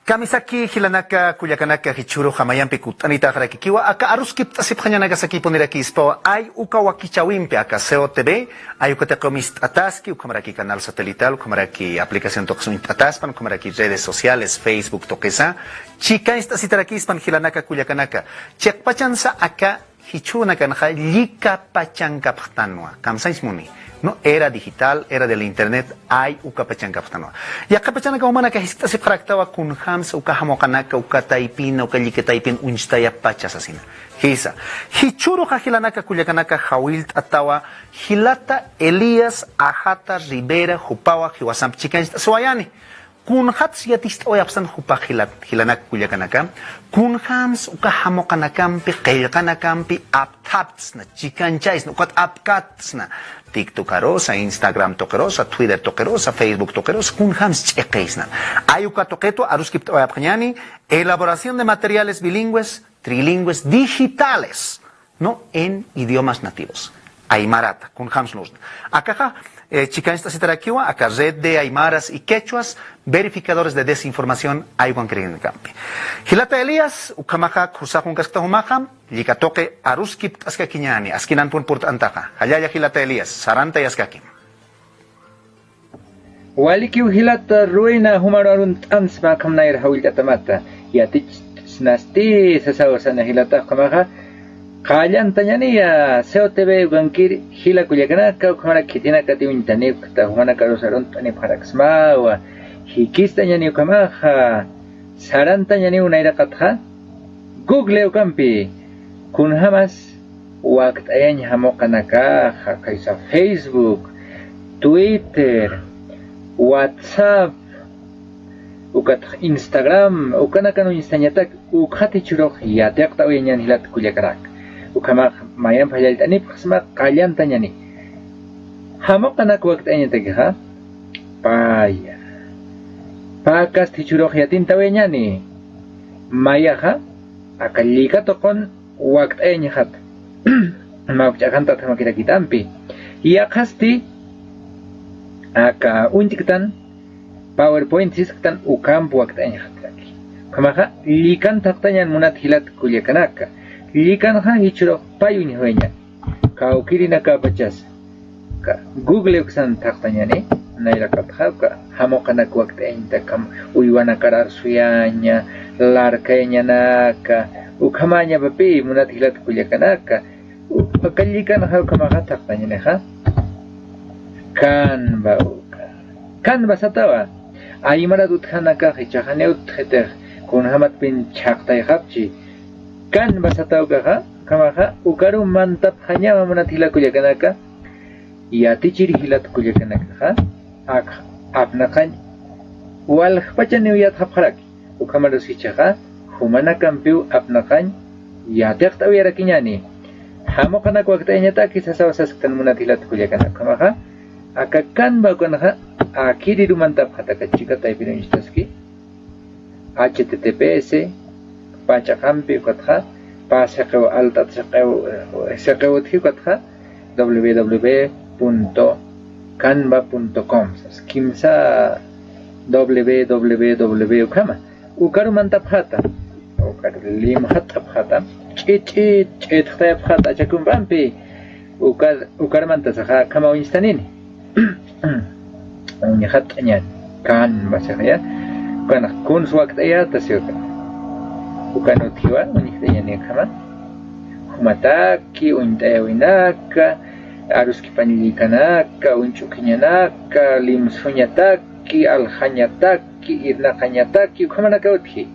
Kamisaki hilanaka kuyakanaka hichuro hamayampi kutanita harakikiwa aka aruskip tasip hanyanaka saki ponerakispo ay ukawakichawimpi aka SEO TV ay ukatekomist ataski ukamaraki canal satelital ukamaraki aplicación toxun ataspan ukamaraki redes sociales Facebook toquesa chica esta sitarakispan hilanaka kuyakanaka chekpachansa aka hichuna kanha lika pachanka pachtanwa kamsais muni no era digital, era del internet, ay ukapachanka pachtanwa. Ya kapachanaka umana ka hiskita si praktawa kun hams ukahamokanaka ukataipin ukaliketaipin unstaya pachasasina. Hisa. Hichuro hahilanaka kuyakanaka hawilt atawa hilata Elías Ajata Rivera Jupawa Hiwasam chikanista swayani. Kun hats yatist oyapsan hupa hilanak kuyakanaka kun hams ukahamokanakam pi kailkanakam pi aptats na chikanchais no kat apkats na TikTok arosa, Instagram tokerosa, Twitter tokerosa, Facebook tokerosa, kun hams chekeisna. Ayuka toketo aruskip oyapkanyani elaboración de materiales bilingües, trilingües, digitales, no en idiomas nativos. Aymarata, kun hams nos. Acá chica esta sitarakiwa, acá red de aymaras y quechuas, verificadores de desinformación, ayuan creen campi. Hilata Elías, ukamaha cruzajun kasktahumaha, likatoke aruskip askakiñani, askinantun purt antaja. Hayaya Hilata Elías, saranta y askakim. Walikiu hilata ruina humararun ansma kamnair hawiltatamata, yatich snasti sasawasana hilata kamaha, Kayan tanyania SEO TV gankir hila kuyakanaka ukamara kitina kati uintani kata humana karosaron tani paraksma wa hikis tanyani ukamaha saran tanyani unaira katha Google ukampi kun hamas wakt ayan hamokanaka kaisa Facebook Twitter WhatsApp ukat Instagram ukanaka no instañatak ukati churok yatek tawiyan hilat kuyakanaka ukama mayam pajal tani pasma kalian tanya ni hamok anak waktu anya tagi ha paya pakas tichurok yatin tawenya ni maya ha akalika tokon waktu anya hat mau cakan tak sama kita ampi iya kasti aka untiktan PowerPoint sistan ukam waktu anya hat lagi kama likan taktanyan munat hilat kuliah kanaka Likan ha hichuro payuni hoynya. Kau kiri naka bacas. Ka Google uksan taktanya ni. Naila katha ka hamokana waktu enta kam uywana karar suyanya larkanya naka ukamanya bapi munat hilat kuliah kanaka. Pakalikan ha kamaka taktanya ni ha. Kan bauka. Kan basatawa. Ay marat uthanaka hichahane utheter kun hamat pin chaktai hapchi. Kan bahasa tahu kah? Kamaha ukaru mantap hanya memunat hilat kujakanaka. Ya ticiri hilat kujakanaka. Apnakan wal pacan niuyat hapharak. Ukamadu sichaka humana kampiu apnakan ya tek tahu ya rakinya ni. Hamo kanak waktu nyata kisah sawasas kan munat hilat kujakanaka. Kamaha akakan bagunha akiri mantap kata kecika taipin instaski. HTTPS Pacha kampi katha pasakau altat sakau thi katha www.canva.com skimsa www kama ukaru mantap khata ukaru lim khatap khata chit khata khata chakum bampi ukar mantap sakha kama winstanini unya khatanya kan masaya kan kun waktu ya tasyuka bukan utiwa uniknya ni kama humataki untayawinaka harus kipanilikanaka unchukinyaka limsunyataki alhanyataki irnakanyataki ukamana uthi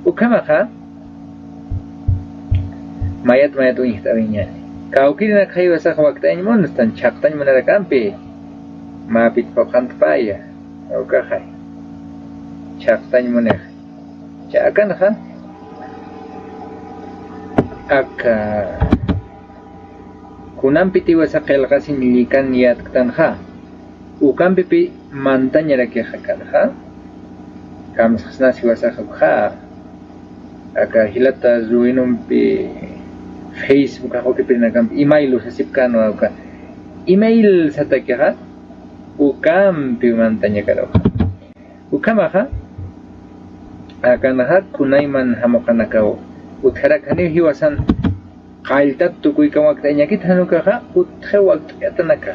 ukamaka mayat uniktawinya kau kira nak kayu asa waktu ini monastan chaktan manarakampi mapit pakant paya ukahay chaktan manah Akan ha aka kunam piti wasakel kasin likan niat ktan ha ukam pipi mantanya lagi hakan ha kam sasna siwasa ha aka hilata zuinum pi Facebook ako kipinagam email usasipkan aka email sa ha ukam pi mantanya karo ukam ha akan ha kunaiman hamokanakao utharakani hiwasan qailtat tukuy kawaktanya kit hanukaha uthewaktanaka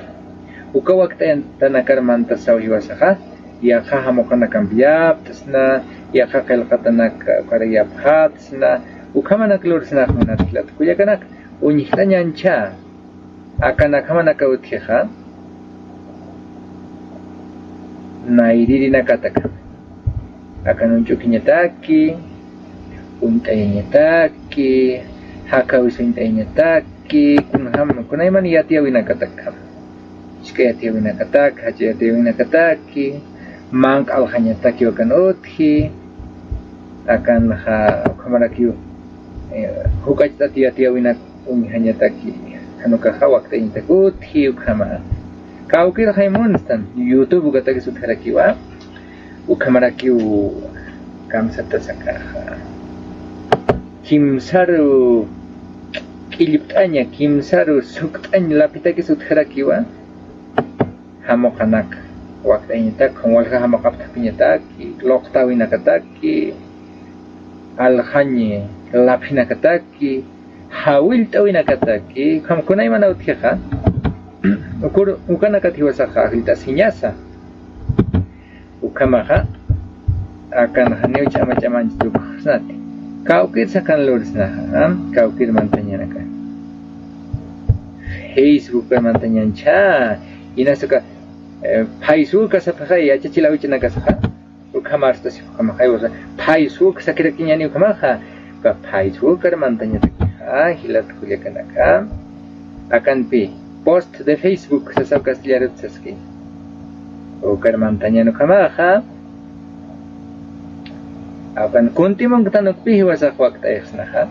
ukawaktanakar mantasaw hiwasaha yaqa hamokanakam biap tasna yaqa qalqatanak qarayap hatsna ukamanak lursna manatlat kuyakanak uñiqtañancha akanakamana kauthiqa nairirinakataka akanunchukiñataki unt'ayñataki hakawisuynt'ayñataki kunayman yatiyawinakatakam ishkay yatiyawinakatak hacha yatiyawinakataki manq'alhañataki wakan uthi akanqa ukamarakiw huk'ach'tati yatiyawinak uñihañataki hanukaqa waqtayñataki uthi ukama kawkir haymunstan YouTube gataki sutharakiwa ukamarakiw kamsata sakaqa kimsaru qillipt'aña kimsaru sukt'aña lapitaki sutharakiwa hamoqanak waqtayñataki qanwalqa hamoqaptapiñataki loqtawinakataki alhañi laphinakataki hawilt'awinakataki qamkunaymana uthiqa ukanakati hiwasaqa aqlita siñasa ukamaqa akan haneu chama-chamanchis tukuqsnati kawkir sakan lursnaqa kawkir mantañanaka Facebook mantañancha inasuka Facebook kasapaqa yachachilawichinakasaqa ukamarstasi ukamaqa hiwasa Facebook sakirakiñani ukamaqa ka Facebook mantañatakiqa hilatkullakanaka akanpi post de Facebook sasaw castellarutsaski ukar mantañano kamaqa akan kuntimon tanukpi hiwasaq waqtayuqsnaqa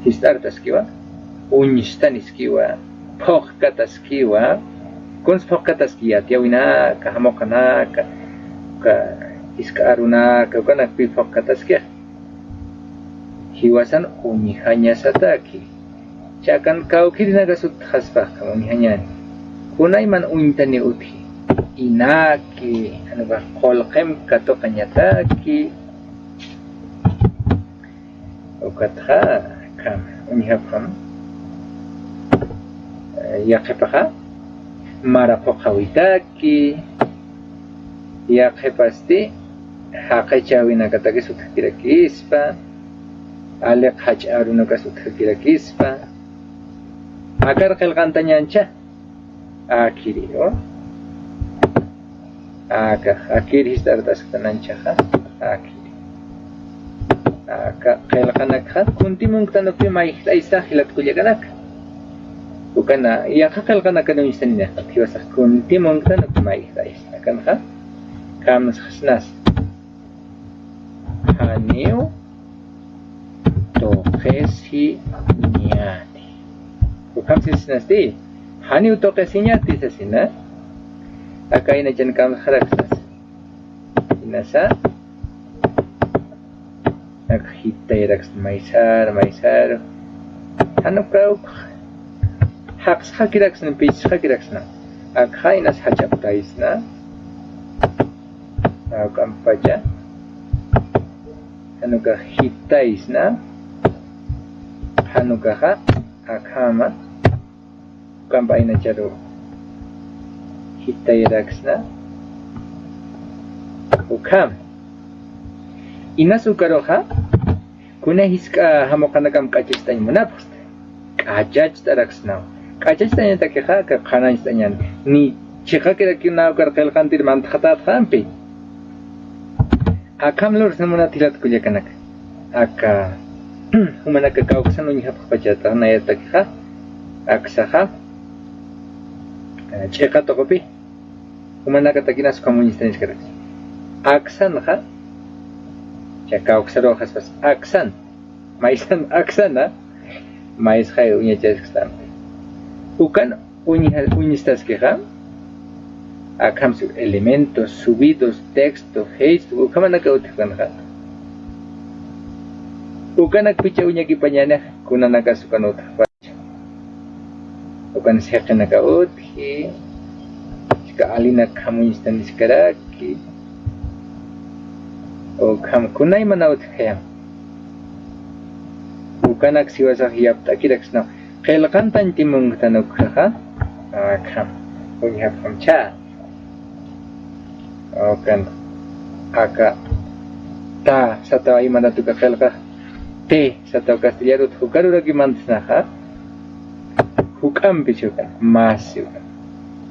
histartaskiwa uñistaniskiwa phoqqataskiwa kuns phoqqataski yatiyawinaka hamoqanaka ka isk'arunaka ukanakpi phoqqataskiqa hiwasan uñihañasataki chakan kawkirinaqa suthaspaqa uñihañani kunayman uñitani uthi inaki anuqa qolqem katoqañataki ukatqa kam uñihapqam yaqipaqa maraphoqawitaki yaqipasti haqechawinakataki suthakirakispa aliq hach'arunaka suthakirakispa akar qillqantañancha akiri akiri histartasqananchaqa akiri qillqanakqa kuntimunqtanupi mayqt'aysaq hilatkullakanaka ukana yaqa qillqanaka nuñistaninaqa hiwasaq kuntimunqtanupi mayqt'aysaq kanqa kamsqasnas haneu toqesi ñati ukamsisnasti haneu toqesi ñati sasina akaina chan kamsqaraksas inasa akhitayraks maysar hanukau haqsqakiraksna pichqakiraksna akhainas hachaptaisna kampacha hanuka hitaisna hanukaha akhama kampaina charu hitayraksna ukam inasukaroha kuna hiska hamoqanakam qachachtañ munapust qachachtaраksna qachachtañatakiqa qanañstañan ni chiqakirakina qillqantir mantatatqanpi akamlor samunatilat kullakanaka aka humanaka kawsan uñihapaq pachata nayatakiqa aksaqa chiqatoqopi humanaka takinas comunistaniskaraks aksanqa chakawksaroqaspas aksan maysan aksana maysqay uñachasqanpi ukan uñistaskiqa akamsu elementos subidos texto Facebook ukamanaka utqanqa ukanak picha uñakipañana kunanaka sukanutaq ukan seqanaka uthi chika alina kamuñistaniskaraki o kam kunay manawt kayam ukanak siwasa hiyap takiraks na kailakan tan timong tanok ha kam unyap kam cha o kan aka ta sataw ay manatu ka kailaka te sataw kastillero hukaru lagi mantsna ha hukam bichuka mas yuka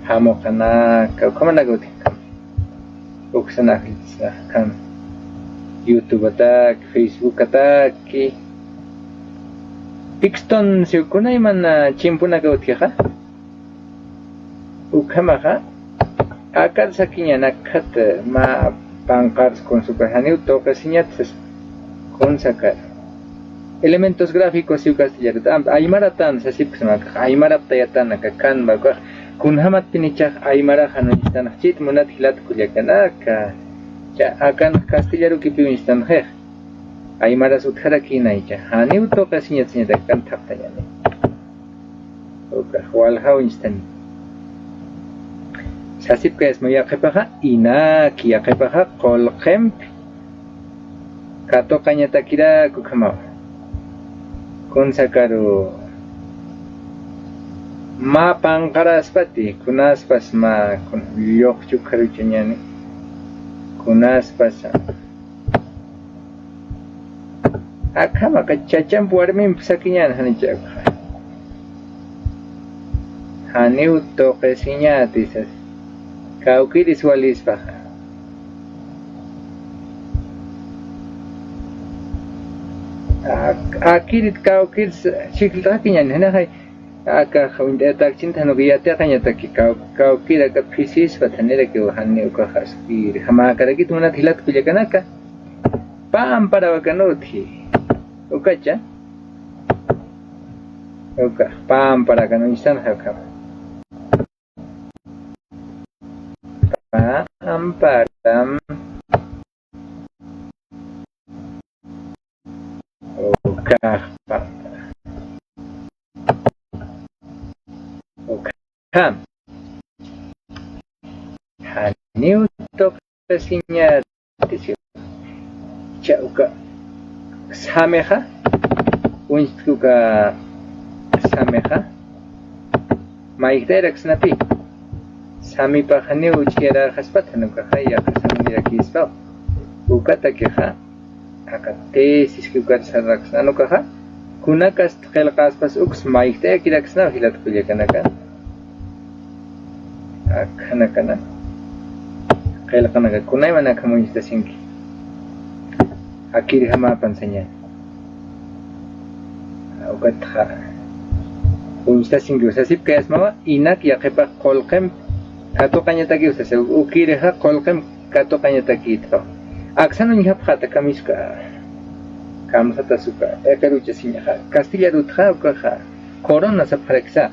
hamo kana ka kamana gauti kam uksana hilsa kam YouTube atak, Facebook atak, Pixton si kunay man na chimpo na gawat ka ukama ka akar sa kinya nakat ma pangkar con superhaniu to kasinyat con sakar elementos gráficos y castellano aymaratan sa sip sama aymarap tayatan nakakan baga kun hamat pinichak aymara hanistan chit munat hilat kulyakana ka akan castellano kipiunistan he aymara suthara kinaicha haniu to kasinyat sinyat kan taptayane oka wal hawinstan sasip ka esmo yaqipaqa ina kiyaqipaqa qolqemp kato qañatakira kukhamaw kunsakaru ma panqaraspati kunaspas ma yoqchu karuchañani kunaspas akama ka chachampu warmin sakiñani hanichaqqa haniu toqesiñatisas Kaukiris walispa akirit kaukiris chikilta kinyan hena hay aka khawinda tak chinta no giya ta kanya tak kaukira ka physis pathanera ke hanne uka khasir hama karagi tumna thilat kuje kana ka pam para wakano thi ukacha uka pam para kano insan hakam amparam okam haniu tokasinya tisyo chauka sameha unstuka sameha maigderak snapi Sami pa khane uchera khaspat hanu ka khaya khasamira kisba ukata ke kha akate siskukar saraks anu ka kha kunakas khel qaspas uks maikte kiraksna hilat kuje kana kan akhana kana khel kana ka kunai mana khamu ista sinki akir hama pansanya ukat kha unsta sinki usasip kasma inak yaqipa qolqem kato kanya taki usase ukire ha kolkem kato kanya taki ito aksano nyhap khata kamiska kamsata suka ekarucha sinya ha Castilla rutha uka ha corona sa pareksa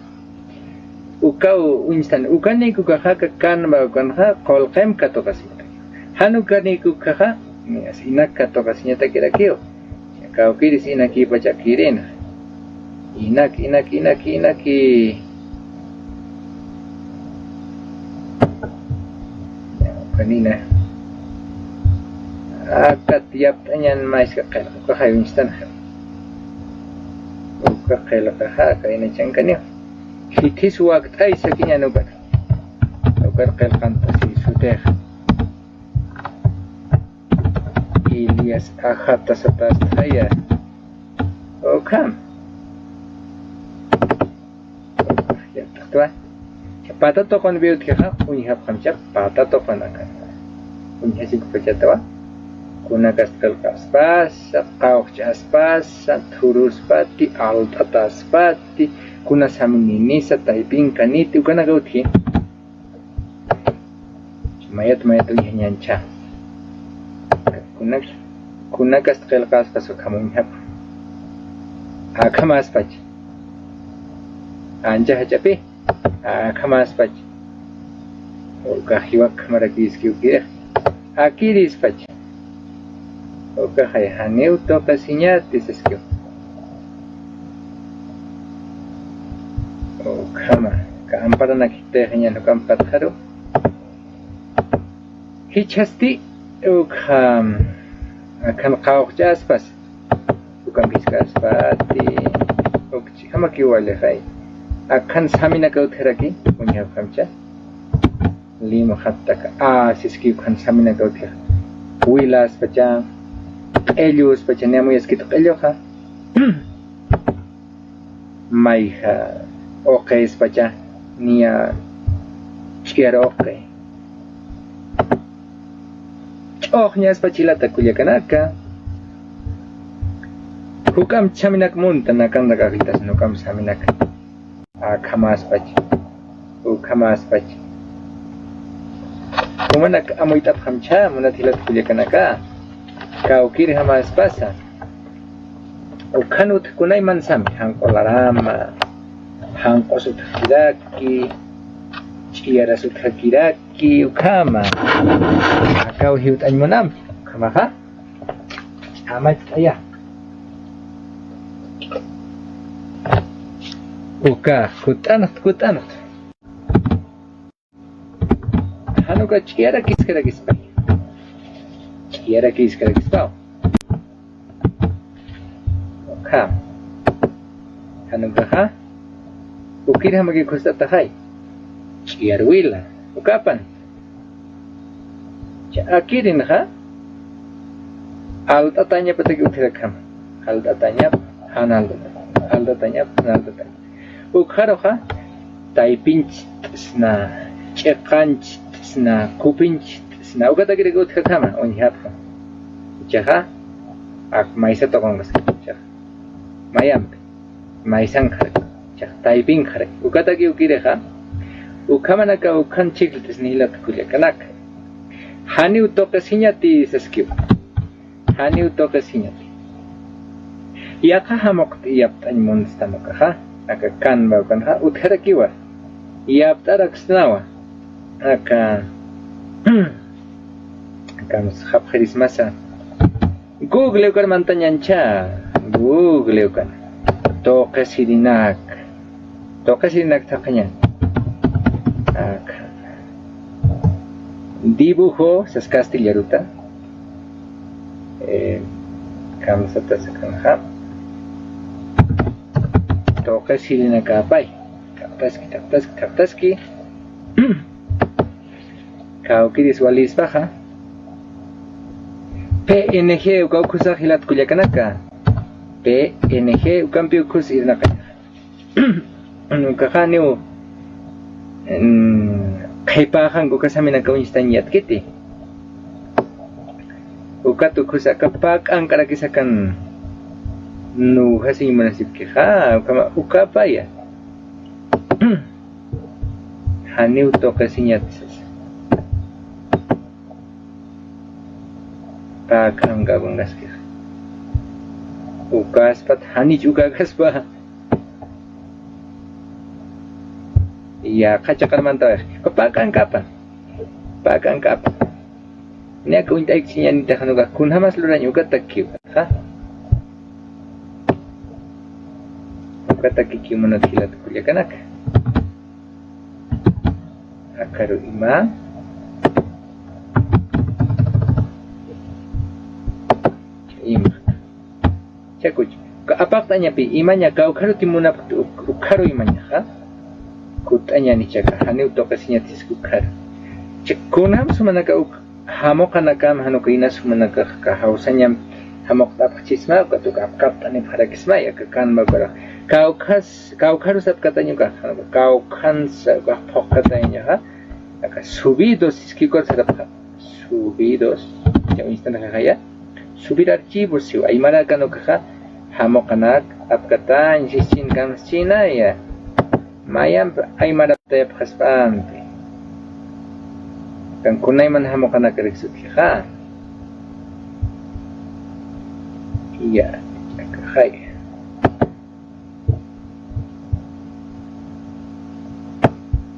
ukau instan ukani kuka ha kan ba kan ha kolkem kato kasinya hanu kani kuka ha ni asina kato kasinya takira kio ka ukire sina ki pacha kirena inak kanina akat tiap tanyan mais ka kayo instan ka kayo ka kayo na siyang kanyo hitis wag tay sa kinya no ba ka kayo kanta si Suter Ilias ahata sa tas taya okam ya takwa pata to kon biut kha unyhap kamchak pata to panakan unyhasik pachatawa kunakas kalkaspas qawchaspas thuruspati altataspati kunasamnini sa taiping kaniti ukana gauthi mayat unyancha kunakas kalkaspas kamunyhap akamaspach anja hachapi kamas pach oka hiwak marakis kiukir akiris pach oka hay haneu to kasinya tiseskio okama ka ampara nakite hanya no kampat haru hichasti okam akan qawqchaspas ukampiskaspati ukchi hamaki wale hay akan samina kautheraki unya kamcha lima khattaka siski kan samina kauther wilas pacha ellos pacha nemu yaskit qelloha maiha oqes pacha nia chkiara oqe choqñas pachilata kullakanaka hukam chaminak munta nakanda kaqitas nukam saminak khamas pachi khamas pachi kumanak amoitap khamcha munathilat kullakanaka kaukir hamas pasa ukhanut kunay mansami hanqolarama hanqosut hiraki chiyarasut hakiraki ukama kau hiut anymonam kama ha amat ayah uka kutanat hanuka chiyara kiskara kispa uka hanuka ha ukir hamagi khustata hai chiyar wila ukapan akirin ha altatanya patagi uthirakam altatanya ukharo ha taipinch sna cheqanch sna kupinch sna ugatagire uthirakama onhapha jaha ak maisa tokongas jaha mayam maisan khare jaha taipin khare ugatagi ukire ha ukamanaka ukhan chiklitis nilat kulyakanak hani utoka sinyati saskiu hani utoka sinyati yaka hamok yap tan monstamoka ha aka kan ba kan ha uthara kiwa yap tarak snawa aka kam khap kharis masa google ukar mantanyancha google ukar toka sirinak takanya aka dibujo saskastillaruta kamsata sakanha toka silina kapay kaptaski kaukiris walis baja PNG ukaukusa hilat kulyakanaka PNG ukampi ukus irnaka ukahaniu kaipahan ko kasama ng kawinstan yat kiti ukatu kusa kapak ang karakisakan nu hasi manasip ki ha kama ukapaya hani uto kasinyat pak ang gabungas ki ukas pat hani juga kasba iya kacakan mantau kepakan kapan ini aku minta iksinya nih tak nuga kun hamas luran juga tak kiu ha kata kiki mana kilat kuliah kanak akaru ima cakut apa tanya pi imanya kau karu timuna karu imanya ha kutanya ni caka hani utokasinya tiskukar cekunam sumanaka hamokanaka hanukina sumanaka kahausanya hamok tapchisma katuk apkap tani parakisma ya kekan bagara kau karusat katanya kau kan sa katanya ha aka subidos iskikor sadap subidos yang instan kaya subir archivos siwa imara kanuka hamokanak apkatan sisin kan China ya mayam ay maratayap khaspaante kan kunay man hamo kana kariksut ka iya kakhay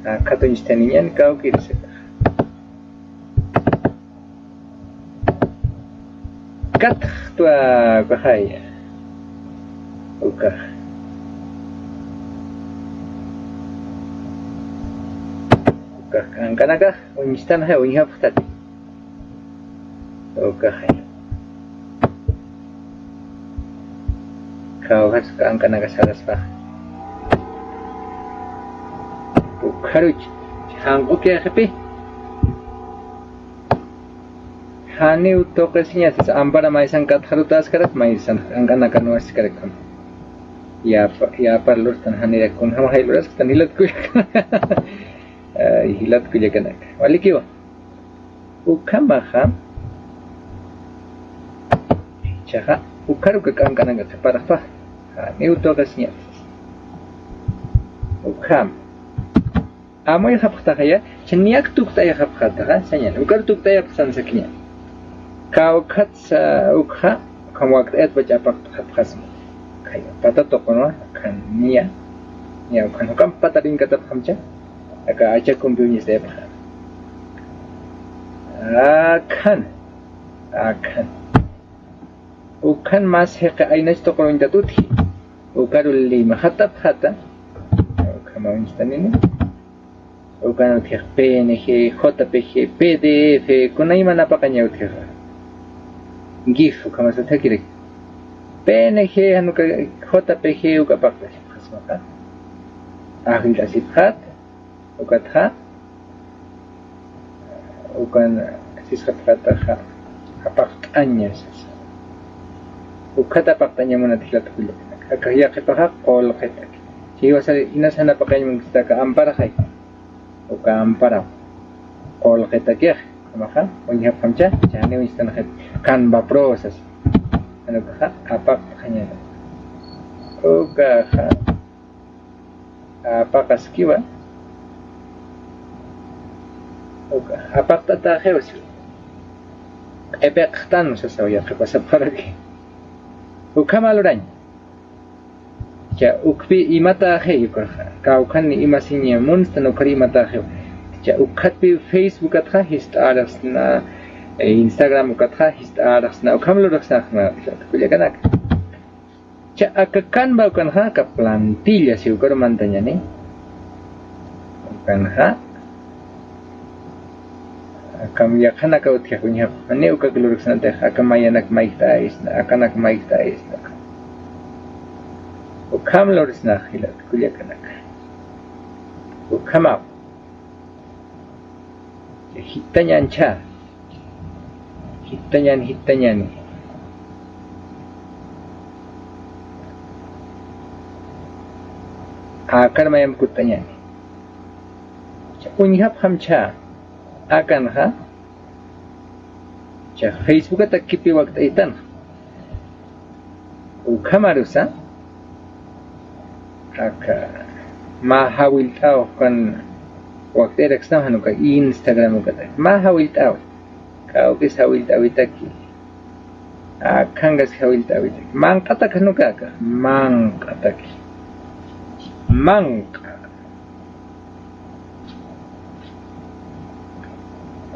katunjtani yan kau kirsa kat tua kakhay ukah kanaka unistan hai unya putati okay Kaukas angka naga saras pa. Ukaruch hangu kya kapi. Hani utokasinya sa ambara maisan kat harutas karak maisan angka naga nuas karak kam. Ya par lur tan hani rakun ham hai luras tan hilat ku. Hilat ku jakanak. Wali kiwa. Ukamaha. Chaha ukaru ke angka naga separah pa. Ni utokasinya. Ukam. Amoy hapkta kaya cheniak tukta ya hapkta ka sanya. Ukar tukta ya pesan saknya. Kau kat sa ukha kamu waktu et baca apa hapkas. Kaya pata tokono kan nia. Nia kan hukam pata ring kata hamcha. Aka aja kumpunya saya pak. Akan. Ukan mas heka ainas tokono inta tuti. Ukarul lima hatap hata. Kamu instan ini. Ukan utik PNG, JPG, PDF, kuna ima napakanya utik. GIF kama sa takirik. PNG anu ka JPG uka pakta khasmaka. Akhil asifhat ukatha ukan siskat kata apaktanya sasa. Ukata paktanya muna tilat kulit. Akaya kitaha qol kitak. Siwa sa inasana pakanya mungkita ka ampara kay. Uka ampara qol kitak maka unyap kamcha jane wistan kan ba proses ano ka apak kanya uka apakas kiwa uka apak tata heus epek tan sa sawya ka pasaparagi uka maluran ja ukpi imata he uka ka ukan ni imasinya munstan ukari imata he ja ukat pi Facebook atha hist arasna Instagram ukatha hist arasna ukamlo raksna kuya kanak ja akakan ba kan ha ka plantilla si ukar mantanya ni kan ha kam ya kana ka utia kunya ani ukaklo raksna te akamayanak maikta isna akanak maikta isna ukamlo raksna hilat kuya kanak ukama hitanyan ni akan mayam kutanya ni unyap hamcha akan ha cha Facebook tak kipi waktu itan ukamarusa aka mahawil tau kan waktu reksam hanu ka Instagram kata mahawil taw kau kis hawil taw itaki kangas hawil taw itaki mang kata hanu ka mang kataki mang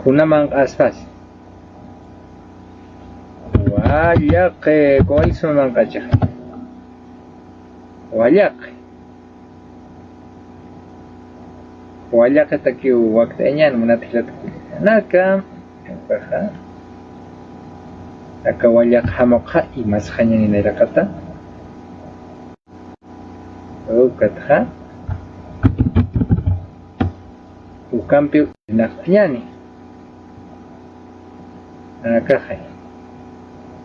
kuna mang aspas walyak kol sumang kacha walyak wala kata kiu waktu enyan menatilat naka aka wala hamaka imas hanya ni nera kata kata ukampi naknya ni naka hai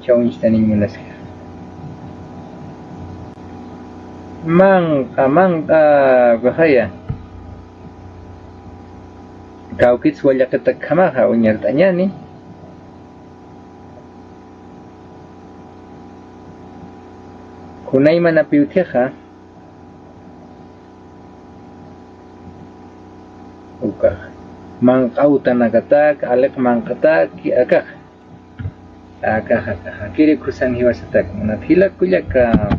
chau instani munaska mang bahaya kau kits wala kata kamaha unyartanya ni kunay man apiuteha uka mangkautan nagatak alek mangkatak akak kiri kusan hiwasatak manathilat kulyaka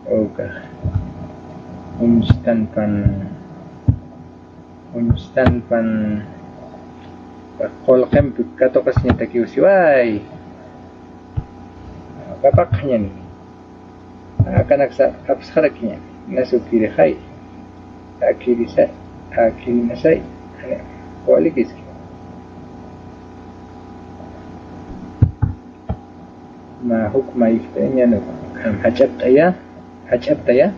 uka Unstan pan kol kempik katokasnya takiusi wai kapaknya ni akan aksa kapsaraknya nasukiri hai akiri nasai kualikis ma hukma iftanya no kam hajab taya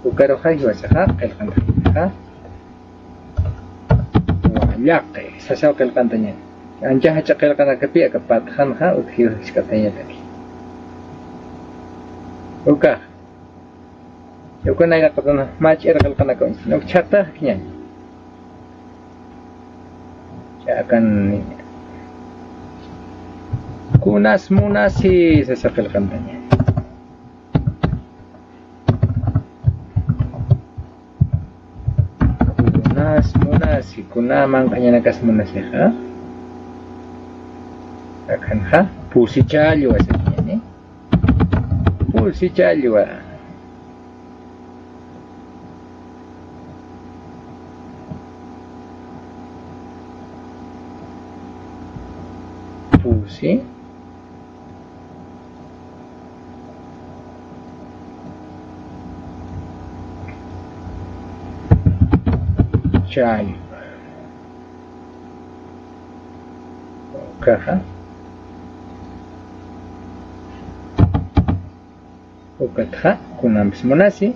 ukaro khay wasaha qilqan ha wa yaqi sasaw qilqan tanya anja haja qilqan kapi akapat khan ha ukhiyo hiskatanya taki uka yuko na qatana mach qilqan ka nok chata knya akan kunas munasi sasakil kantanya kunas munasi kuna mangkanya nakas munasi ha akan ha pusi jalwa sakinya ni pusi jalwa pusi Chal Kaha Ukatha kunam semunasi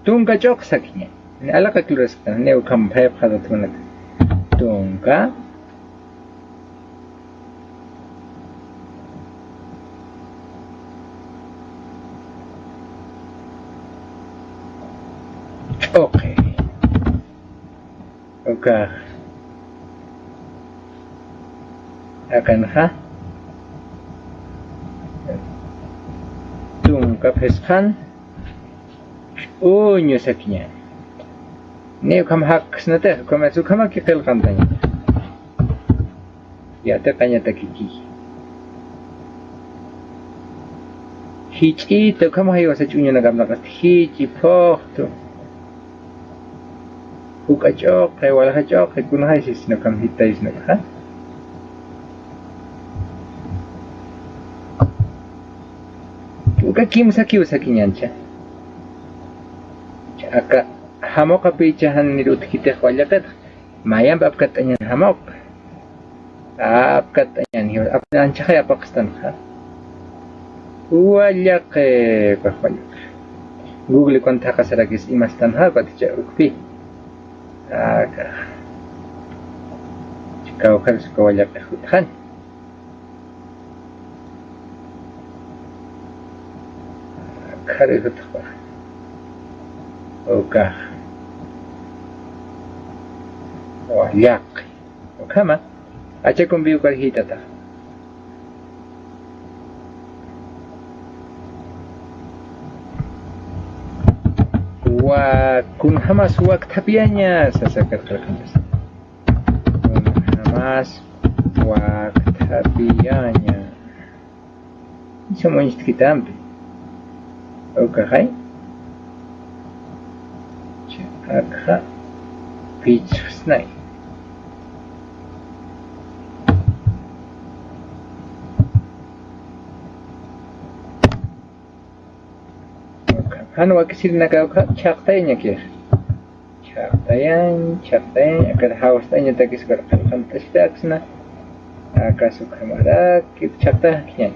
Tungka jok sakinya ini ala kakilas ini ukam phayap khada tunat tungka oke oke akan ha tungka peskan nyusakinya ini kam hak senate kam su kam kikil kantanya ya tekanya takiki hici to kam hayo sa chunya nagam nagas hici poh to Ukacok, kayak walah kacok, kayak guna hai sis nakam hitai nak ha. Uka kim saki nyanca. Aka hamok api cahan nirut kita khwalakat. Mayam bab katanya hamok. Ab katanya ni ab nanca kaya Pakistan ha. Walak khwalak. Google kontak kasaragis imastan ha patija ukpi. Jika kau suka wajib ikutkan, kau ikut apa? Oke, wajib. Oke mah, aja kumbi ukar hitata. Kun hamas waktabianya sasakar terkendas. Kun hamas waktabianya. Semuanya kita ambil. Oke, hai. Cakap pitch snake. Hanu wakisir nakau caktanya kir. Caktayan akan haus tanya tak kisah kan tersedak sana. Akan suka marah kit caktah kian.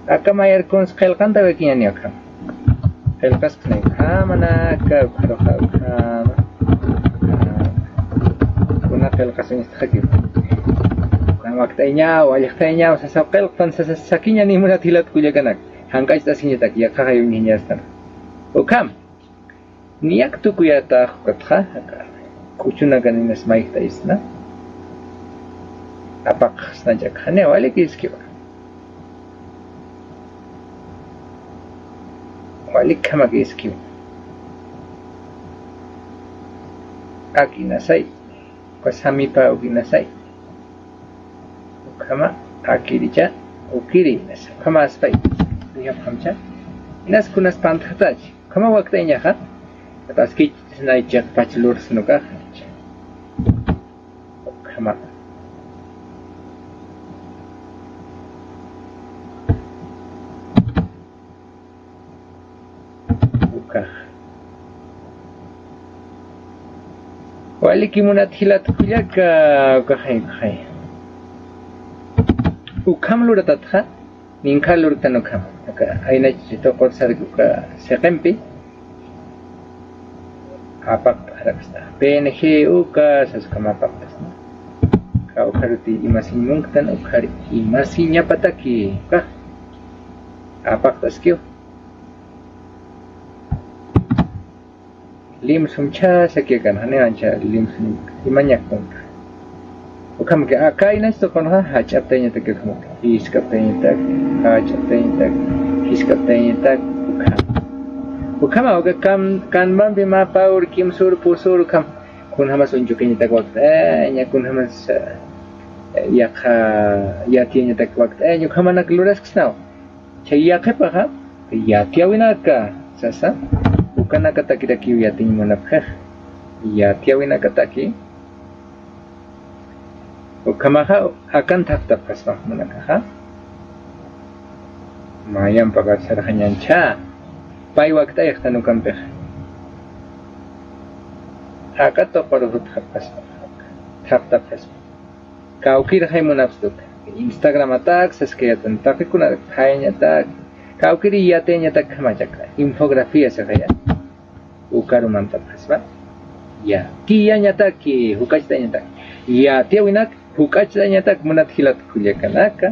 Akan mayar kun sekal kan tak kian ni akan. Kelkas kena mana kau kalau kuna kelkasnya sakit. Kan waktunya wajahnya sasakal kan sasakinya ni mana tilat kujakan. Hangkai stasinya tak ya kayu ni nyastan. Okam. Niak tu kuyata kutha kucuna kan ini smaik ta isna. Apak snaja khane wale ki iski. Wale kama ki iski. Aki nasai. Kasami pa ugi nasai. Kama aki dica ukiri nasai. Kama aspai. Lihat kamca, inas kunas pantai kama waktunya kan? Atas kit naik jak paclur senuka. Kama. Buka. Wali kimunat hilat kuliah ke hai. ukam luratatha ninka lurtan ukam aka aina chito korsar uka seqempi apak haraksta PNG uka saskama paktasna ka ukaruti imasin mungtan ukari imasinya pataki ka apak taskio lim sumcha sakikan hane ancha lim sum imanyak pun ukam ke akai nas to kon ha hachap tanya tak kamu his kap tanya tak hachap tanya tak his kap tanya tak ukam aga kan ban bima paur kim sur pusur kam kun hamas unjukin tak waktu nya kun hamas ya tianya tak waktu nyu kamana keluras kesnau chaya ke pa ya tiawina ka sasa bukan kata kita kiu ya ting munafkh ya tiawina kata ki ukamaha akan tak kasbah munakha mayam pagat sarhanyan cha pai waktu ay tanu kampeh akat to parut khapas tak kasbah kau kira hay munafsuk Instagram atak saskayatan tapi kuna hayanya tak kau kiri ya tenya tak kamajak infografia sakaya ukaru mantap kasbah ya tianya tak ki hukajtanya tak ya tiawinak hukajtanya tak munat hilat kuliah kanaka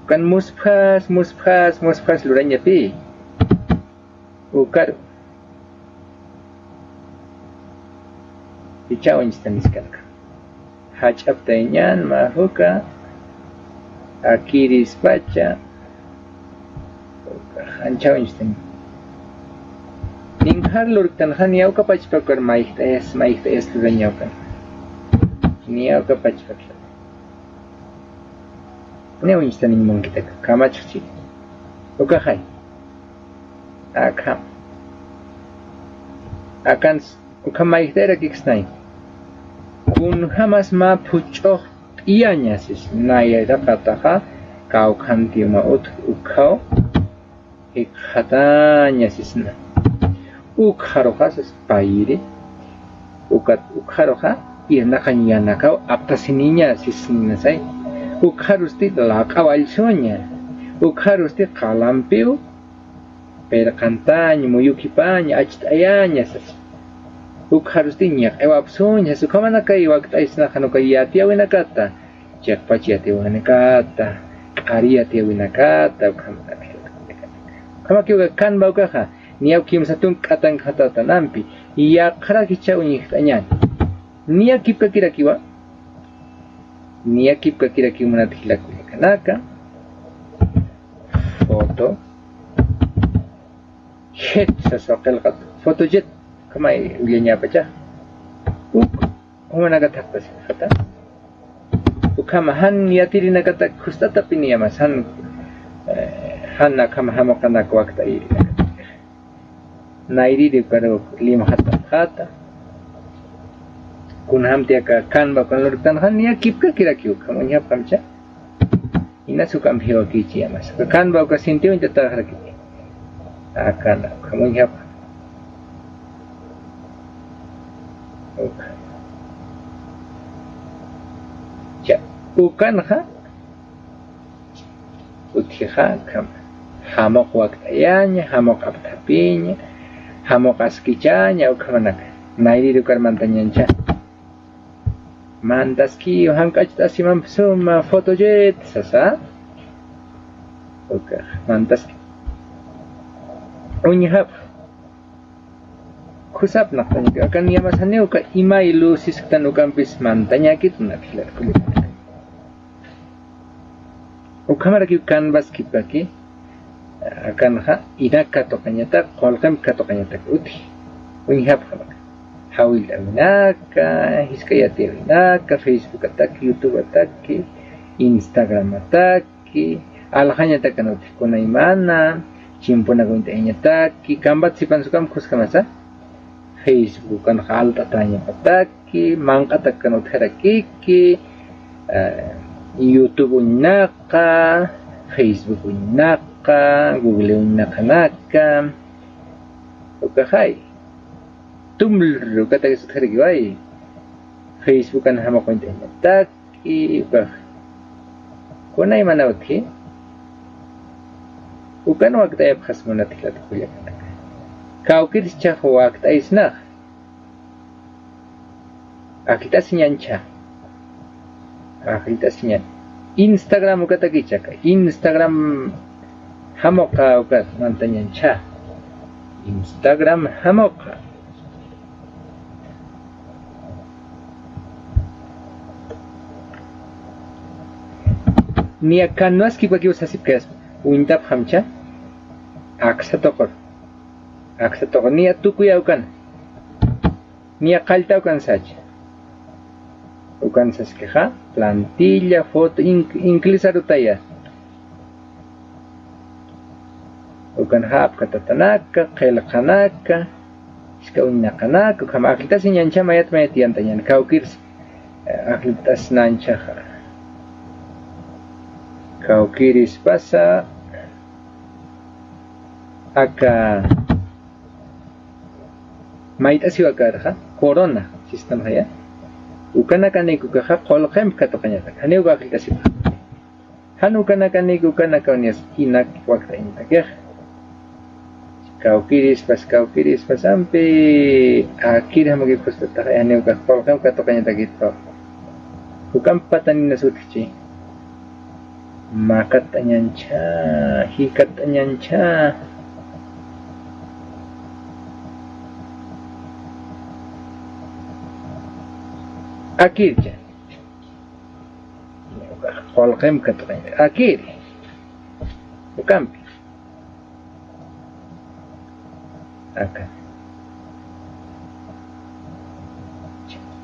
kan muspas luranya pi ukaru bicawan istaniskan hajab tanyan mahuka akiris baca ancawan istaniskan ninghar lurtan haniau ka pachpakar maik tes luranya kan niau ka pachpakar ne instanin mong kita kamachchi oka hai akan ukamai tera kiksnai kun hamas ma pucho ianya sis naya dakataha kau kanti ma ukau ikhatanya sisna ukharoha sis pairi ukharoha nakanya nakau aptasininya sisna sai ukharusti lakawalsonya ukharusti kalampiu perkantaña muyukipaña achtayaña sas ukharusti nyak ewapsoña sukamana kai wakta isna khano kai yatiawina kata jakpachi yatiawina kata qari yatiawina kata kama kiuga kan bauka ha niau kim satun katang kata tanampi ya khara kicha unyiktañan nia kipka kirakiwa nia kipka kiraki munathilaku kanaka foto jet sasokal kat foto jet kamay ulianya apa cah umana kata apa sih kata ukamahan yatiri nakata kusta tapi ni mas han nakam kana waktu ini nairi di karo 5 kata kun ham tiaka kan bakal lurtan han ya kipka kira kiu kamu nyap kamcha ina sukam hiwa kici ya mas kan bakal sinti untuk tarik akan kamu nyap ja bukan ha utiha kam hamok waktayanya hamok abtapinya hamok askicanya ukamanak nairi dukar mantanyancha mantaski hangkach tasimam suma fotojet sasa oke mantaski unyhap kusap naktanya akan yamasannya uka ima ilusis tan ukampis mantanya gitu nakilat kulit ukamara ki canvas kipaki akan ha ina katokanya tak kolkem katokanya tak uti unyhap kama hawil aminaka hiskayati aminaka Facebook ataki YouTube ataki Instagram ataki alhanya takan uti kuna imana chimpona kuntanya taki kambat sipan sukam kuskamasa Facebook kan hal tatanya pataki mangka takan uti harakiki YouTube unnaka Facebook unnaka Google unnaka ukahai tuml kata kesukar giwai Facebook kan hama konten taki Kunay manawti. Ukan wakta ay khas munatilat kuya kanak. Kaukir chak wakta isnah. Akita sinyancha. Akita sinyan. Instagram ukata kichaka. Instagram hamoka ukat mantanyancha. Instagram hamoka. Nia kanwas ki bagi usasip kas uintap hamcha aksa tokor nia tukuya ukan nia kalta ukan saja ukan saskeha plantilla foto inclusa rutaya ukan hap katatanaka qelqanaka iska uinakanaka kama aklitas nyancha mayat yantanyan kaukirs aklitas nancha kau kiris pasa aka maita siwa karha corona sistem haya ukana kane kukaha qolqem katokanya kane uga kita siwa hanu kana kane kukana kaunias inak wakta intakeh kau kiris pas sampai akhir hamagi kustata hane uga qolqem katokanya tagito ukam patanin nasutchi makat tanyancha hikat tanyancha akhir ja qolqem katanya akhir bukan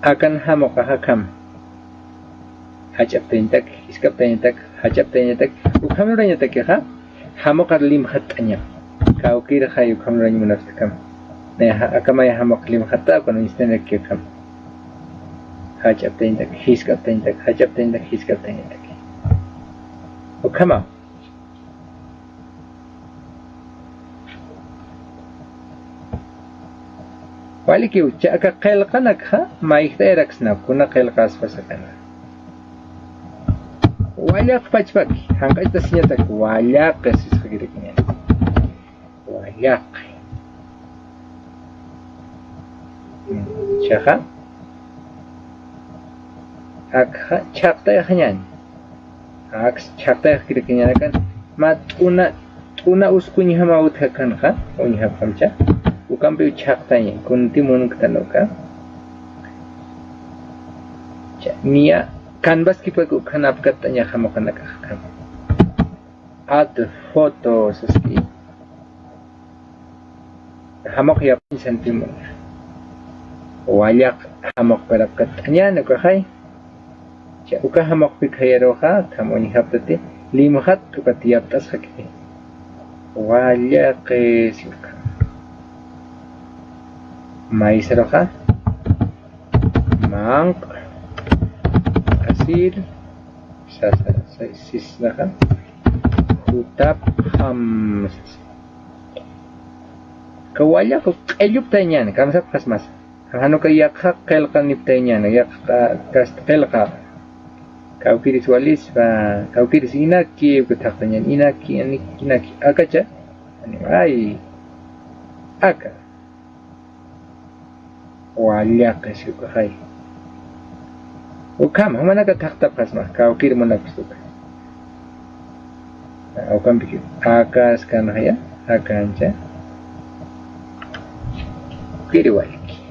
akan hamoka hakam hajab tentak iskap tentak hajab tentak ukamuranya tak ya hamok lim hatanya kau kira khayu kamuranya munaftikam nah akamaya hamok lim hatta kan istana kam hajab tentak hiskap tentak hajab tentak hiskap tentak ukama waliki uca aka qelqanak ha maikta eraksna kuna qelqas pasakana Waliak pachpak, hangkai tasnya tak waliak kasis kegirinya. Waliak. Cakap. Ak cakta hanyan. Ak cakta kegirinya kan. Mat una uskunya hamaut hakan ka, unya hamca. Ukam pe cakta nya, kunti mun ketanoka. Nia canvas ki paku khanap katanya khamo kana kham ad foto saski hamok ya sentimen waliak hamok perap katanya nak khai cha uka hamok pi khayro kha thamoni haptate limhat tu katiap tas khakte waliak silka mai saroha mang sisnakan hutap hams kawalya ko elyup tanyan kamsap kasmas hanu kayak kelkan niptanya yak kas kelka kau kiris walis ba kau kiris inaki ketaktanyan inaki akacha ai aka walya kasuka hai ukam mana ka takta pasma kau kir munafsuka ukam pikir akas kan haya akancha kiri waliki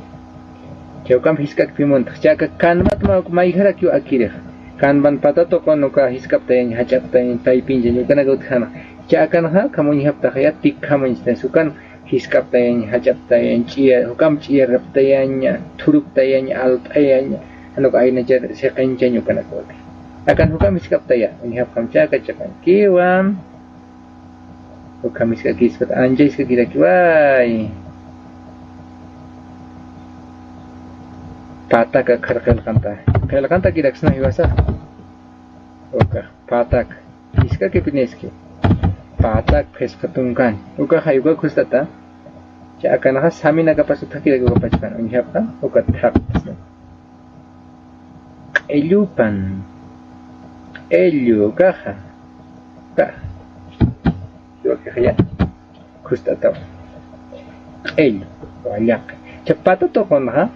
kau kam hiskak pimun chaka kan mat ma mai khara kyu akire kan ban pata to kono ka hiskap tayen hajap tayen tai pinje ni kana gaut khana chakan ha kamun hap ta khaya tik kamun sukan hiskap tayen hajap tayen chia ukam chia rap tayen thuruk tayen alt tayen ano ka ay na dyan sa kanya nyo ka nakuha. Akan hukam iskap taya. Unihap kam chaka chakan kiwam. Hukam iskap kispat anjay iskap kira kiway. Patak ka kanta. Kaya kanta kidaksna hiwasa. Oka patak. Iskap kipineski. Patak peskatungkan. Uka hayuga kustata. Chakan naka sami nagapasut hakira gupachkan. Unihap ka. Uka tak. Elupan ello caja ca yo que ya custa todo ello vaya chapato to con ha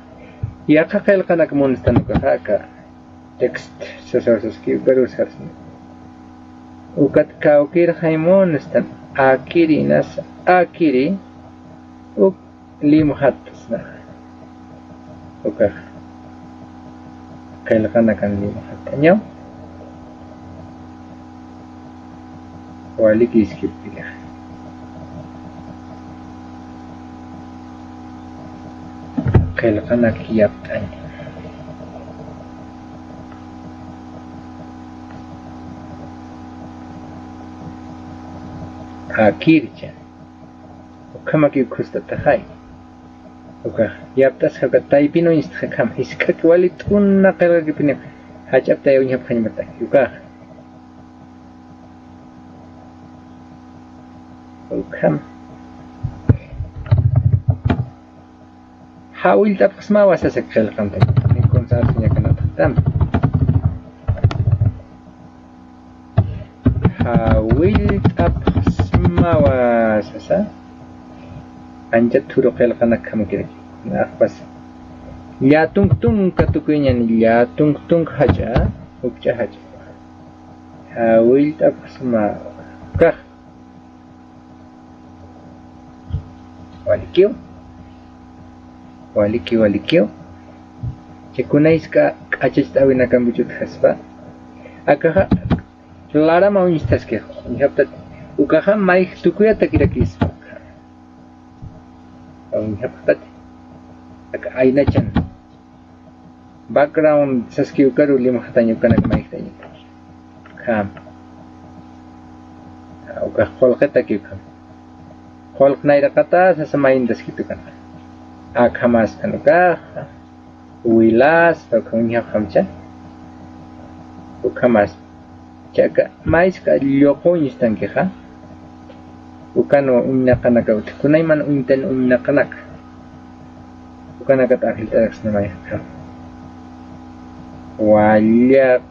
ya ka el kana que monstano caja ka text se que pero se ukat ka okir haimon stan akiri nas akiri uk limhat na uka kail kana kan limhat nyaw wali ki skip bila kail kana kiyap tan akircha kama ki kusta tahai oka yaptas ka taipino insta kam iska kwali tunna kala ki pine hajap tayo nya phani mata yuka okam hawil tapas ma wasa sekal kam ta ni konsarnya kana tam hawil tapas ma wasa anjat thuro khel kana kham kire na pas ya tung katukunya ni ya tung haja upcha haja hawil tapsma ka walikyo chekunais ka achis tawina kam bichut haspa akaha lara mau istas ke yapta ukaha mai tukuya takira kispa Hapatat aina chan background saskiu karu lima hatanyo kanak maik tanyo kam uka kholketa ki kam kholk naira kata sasamain das kitu kan akamas kanuka wilas to kunya kamcha ukamas chaka mais ka lyoko instan ke ha ukano unna kanaka kunay man unten unna kanaka ukana kat akhil tarak na may walya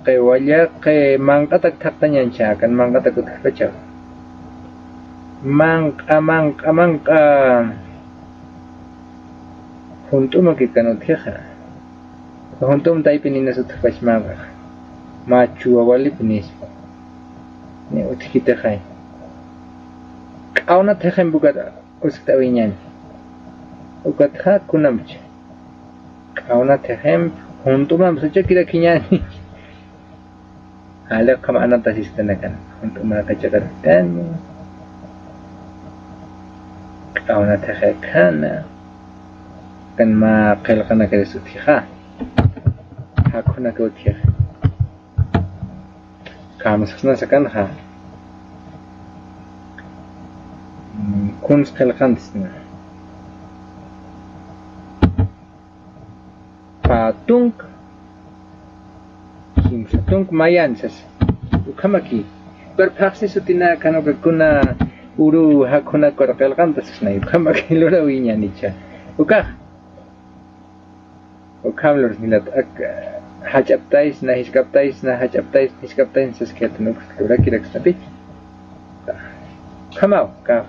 mangkatak taktan yan siya kan mangkatak utak pachaw mangka huntum makikanot kaya huntum tayo pininasot pas maga machuwa wali pinis ni utikita kaya Auna tehem buka usktawinya, ukat ha kunamch. Auna tehem untuk mam saja kira kinyani. Ada kemana tasis tenakan untuk mereka cakapkan. Auna tehekana kan ma kel kana kere sutiha. Hakuna ke utiha. Kamu sekarang ha. Kunst kelkantisna patung mayan sas ukamaki berpaksi sutina kano kuna uru hakuna kor kelkantisna ukamaki lora winya nicha ukam lor milat ak hajaptais na hiskaptais sas ketnuk lora kirak sabi kamau ka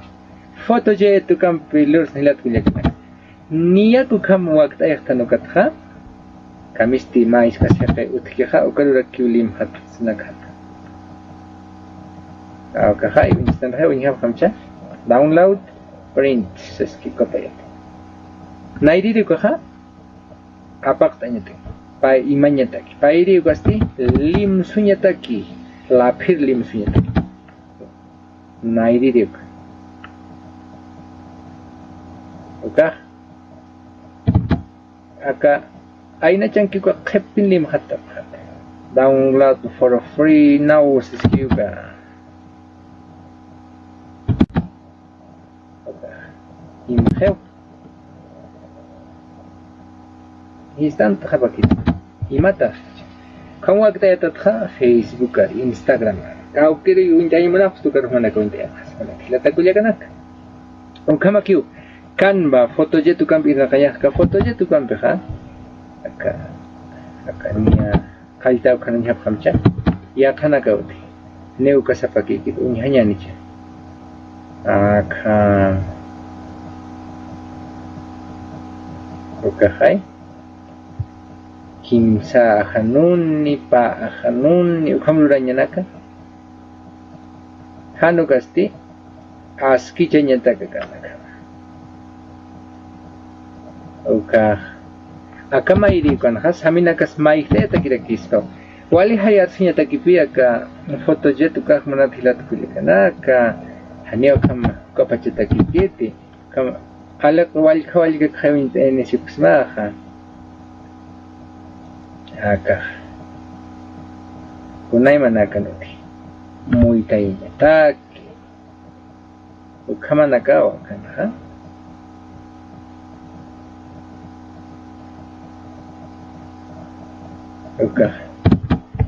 foto je tu kam pilur nilat kuliak niya ku kam waqt ayah tanukat kha kamisti mais ka sepe utki kha ukalura kiulim hat snakat ka kha instant hai unya kamcha download print seski kopayat nairi ri ko kha apak tanya tu pai imanya tak pai ri gasti lim sunya taki lapir lim sunya taki nairi ri Oka, aka aina changki ko khepin lim khatta download for free now siskiuga oka im khep instant khabaki imata kamwa kita yatat Facebook Instagram kau kiri unjai mana tu karhona kau unjai mana kita kuliah kanak kama kiu kan ba foto je tu kan pina kaya ka foto je tu kan peha aka niya kaita kan niya kamcha yakana kauti neu kasapaki kit unyanya nicha akha ukahai kimsa hanuni pa hanuni ukamluranya naka hanu kasti aski chanyata kakanaka ukah akama iri kan has haminakas maihleta kirakispa wali hayat sinya takipia ka fotojet ukah manathilat kulikana ka hanyo kam kapachita kikiti kam alak wali khawali ka khawin ene sipsma kha aka kunai manakan uti muitai tak ukama nakawa kan ha ukah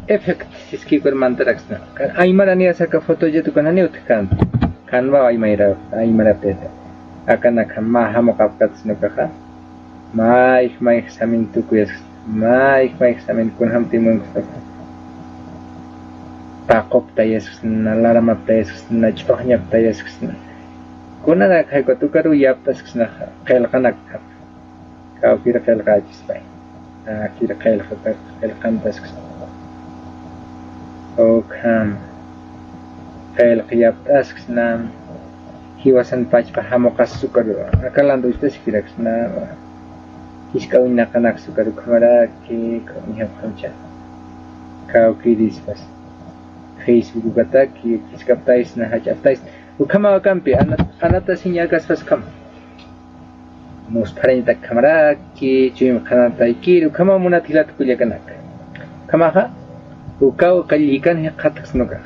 efekt siski kur mantaraksna kan aimara ni asa ka foto je tu kan ani utkan kan ba aimara peta akan ma hamokapkat snukaka maik samin tu kuyas maik samin kun ham timung pakop tayas na laramap tayas na chpahnyap tayas na kuna na kai ko tu karu yaptas na kail kanak ka kira kail kajis pai kira kail kantas Okham kail yaptas na hiwasan pach pahamokas sukaru akalan tu istas kira na iskawin na kanak sukaru kamara ke kau hamcha kau kiris pas Facebook kata ki iskaptais na hachaptais ukama kampi anata sinyagas pas kam mus parenta kamera ki chim khanata ki ukama munathilat kulya kanak kama ha ukau kalikan he khatak snoka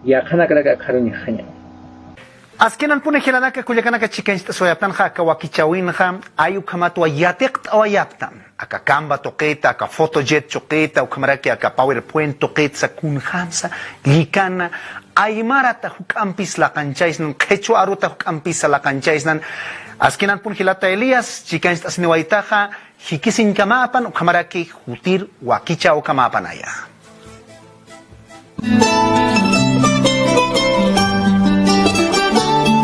ya khana kara kharuni khanya Askenan pune hilanaka kuyakanaka chikensta soyaptan ha kawakichawin ha ayu kamatwa yatekt awayaptan aka kamba toqeta aka photojet choqeta ukamaraki aka powerpoint toqeta kun hamsa likana aymarata hukampis la kanchaisnan qechu aruta hukampis la kanchaisnan askenan pun hilata Elias chikensta sniwaitaha hikisin kamapan ukamaraki hutir wakicha ukamapanaya